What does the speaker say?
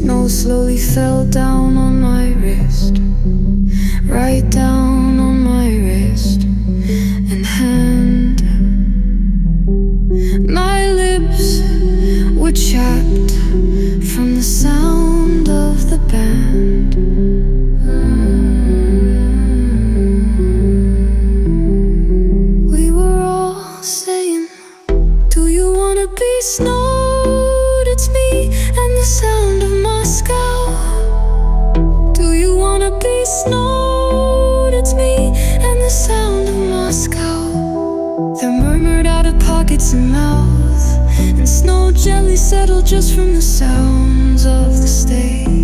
Snow slowly fell down on my wrist, right down on my wrist and hand. My lips were chapped from the sound of the band. We were all saying, do you wanna be snowed? It's me and the sound of Moscow. Do you wanna be snowed? It's me and the sound of Moscow. They're murmured out of pockets and mouths, and snow gently settled just from the sounds of the stage.